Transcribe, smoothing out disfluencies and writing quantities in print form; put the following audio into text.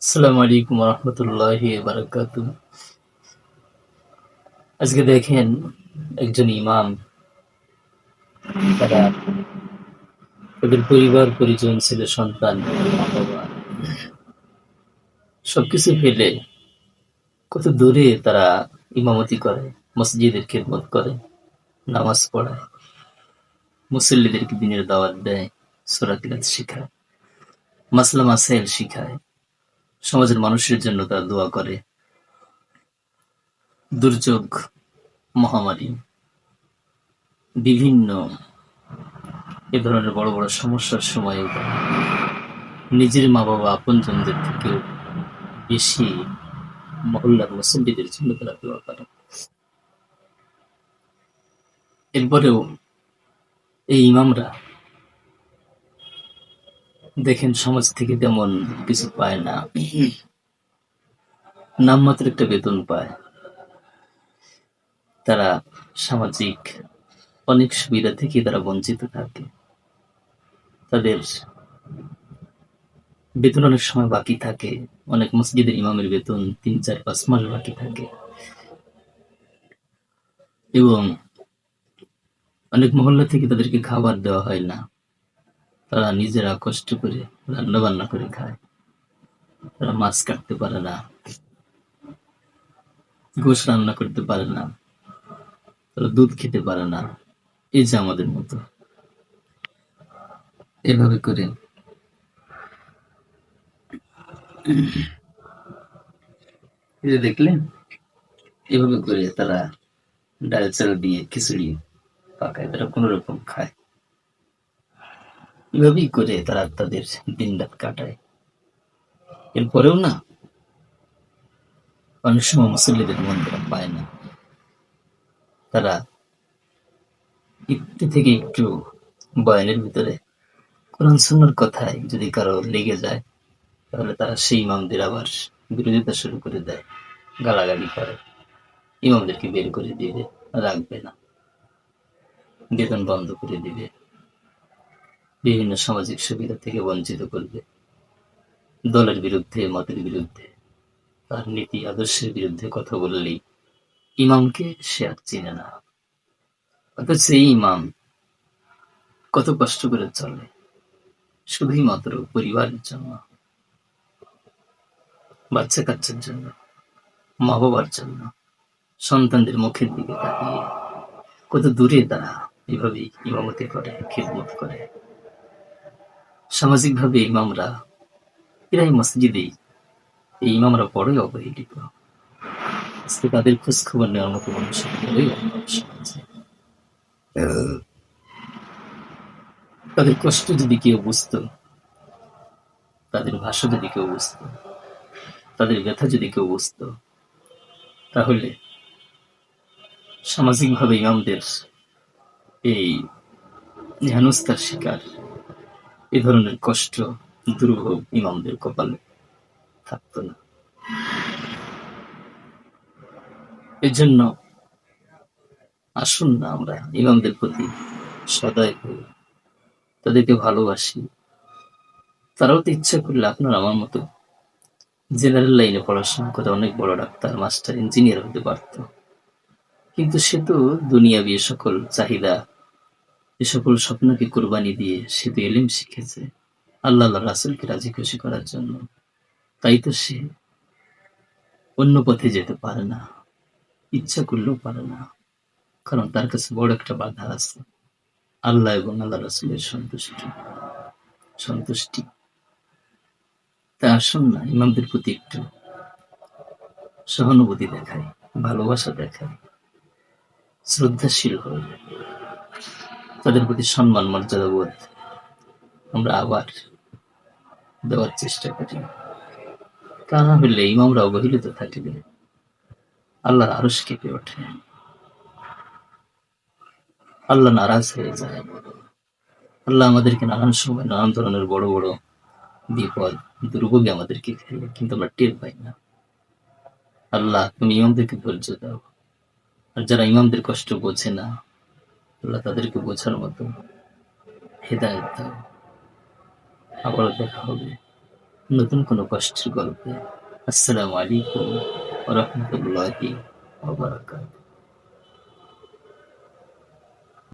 আসসালামু আলাইকুম রহমতুল্লাহি বারাকাতু। আজকে দেখেন একজন ইমাম তারা তাদের পরিবার পরিজন ছেলে সন্তান মা বাবা সবকিছু ফেলে কত দূরে তারা ইমামতি করে, মসজিদের খেদমত করে, নামাজ পড়ায়, মুসল্লিদেরকে দিনের দাওয়াত দেয়, সূরা তিলাওয়াত শিখায়, মাসলা মাসাইল শিখায়, সমাজের মানুষের জন্য তারা দোয়া করে। দুর্যোগ, মহামারী, বিভিন্ন এ ধরনের বড় বড় সমস্যার সময়ে নিজের মা বাবা আপনজনদের থেকেও বেশি মহল্লার মুসল্লিদের জন্য তারা দোয়া করে। এরপরেও এই ইমামরা দেখেন সমাজ থেকে তেমন কিছু পায় না, নামমাত্র একটা বেতন পায়। তারা সামাজিক অনেক সুবিধা থেকে তারা বঞ্চিত থাকে। তাদের বেতন অনেক সময় বাকি থাকে, অনেক মসজিদের ইমামের বেতন ৩, ৪, ৫ মাস বাকি থাকে এবং অনেক মহল্লা থেকে তাদেরকে খাবার দেওয়া হয় না। তারা নিজেরা কষ্ট করে রান্না বান্না করে খায়। তারা মাছ কাটতে পারে না, গোশ রান্না করতে পারে না, তারা দুধ খেতে পারে না। এই যে আমাদের মতো এভাবে করে এই যে দেখলেন, এভাবে করে তারা ডাল চাল দিয়ে খিচুড়ি পাকায়, তারা কোন রকম খায়। এভাবেই করে তারা তাদের দিন রাত কাটায়। এরপরেও না, অনেক সময় মুসল্লিদের মন তারা পায় না। তারা একটু থেকে একটু বয়ানের ভিতরে কোরআন সুন্নাহর কথায় যদি কারো লেগে যায়, তাহলে তারা সেই ইমামদের আবার বিরোধিতা শুরু করে দেয়, গালাগালি করে, ইমামদেরকে বের করে দিবে, রাখবে না, বেতন বন্ধ করে দিবে, বিভিন্ন সামাজিক সুবিধা থেকে বঞ্চিত করবে, দলের বিরুদ্ধে, মতের বিরুদ্ধে, তার নীতি আদর্শের বিরুদ্ধে কথা বললেই ইমামকে সে আর চিনে না। অথচ এই ইমাম কত কষ্ট করে চলে শুধুই মাত্র পরিবারের জন্য, বাচ্চা কাচ্চার জন্য, মা বাবার জন্য, সন্তানদের মুখের দিকে তাকিয়ে কত দূরে তারা এভাবেই ইমামতি করে, খিদমত করে। সামাজিক ভাবে ইমামরা এরাই মসজিদেই এই ইমামরা বড়ই অবহেলিত। আজকে তাদের খোঁজ খবর নেওয়ার মতো মানুষের বড়ই অভাব সমাজে। তাদের কষ্ট যদি কেউ বুঝতো, তাদের ভাষা যদি কেউ বুঝতো, তাদের ব্যথা যদি কেউ বুঝতো, তাহলে সামাজিকভাবে ইমামদের এই হেনস্থার শিকার, এ ধরনের কষ্ট, দুর্ভোগ ইমামদের কপালে থাকতো না। এজন্য আসুন না আমরা ইমামদের প্রতি সদয় হই, তাদেরকে ভালোবাসি। তারাও তো ইচ্ছা করলে আপনার আমার মতো জেনারেল লাইনে পড়াশোনা করে অনেক বড় ডাক্তার, মাস্টার, ইঞ্জিনিয়ার হতে পারত। কিন্তু সে তো দুনিয়াবি এ সকল চাহিদা, এ সকল স্বপ্নকে কোরবানি দিয়ে সে তো এলিম শিখেছে আল্লাহ রাসূলকে রাজি খুশি করার জন্য। তাই তো সে অন্য পথে যেতে পারে না, ইচ্ছা করলেও পারে না। কারণ তার কাছে বড় একটা বাধা আছে, আল্লাহ এবং আল্লাহ রাসূলের সন্তুষ্টি। তাই আসুন না ইমামদের প্রতি একটু সহানুভূতি দেখাই, ভালোবাসা দেখাই, শ্রদ্ধাশীল হই, তাদের প্রতি সম্মান মর্যাদা বোধ আমরা আবার দেওয়ার চেষ্টা করি। তা না হলে ইমামরা অবহেলিত থাকলে আল্লাহর আরশ কেঁপে ওঠে, আল্লাহ নারাজ হয়ে যায়। আল্লাহ আমাদেরকে নানান সময় নানান ধরনের বড় বড় বিপদ, দুর্ভোগে আমাদেরকে ফেলে, কিন্তু আমরা টের পাই না। আল্লাহ তুমি ইমামদেরকে ধৈর্য দাও, আর যারা ইমামদের কষ্ট বোঝে না, আল্লাহ তাদেরকে বোঝার মতো হেদায়েত দাও। আবারও দেখা হবে। নতুন কোনো কষ্টের গল্পে। আসসালামু আলাইকুম ওয়া রাহমাতুল্লাহি ওয়া বারাকাতুহু।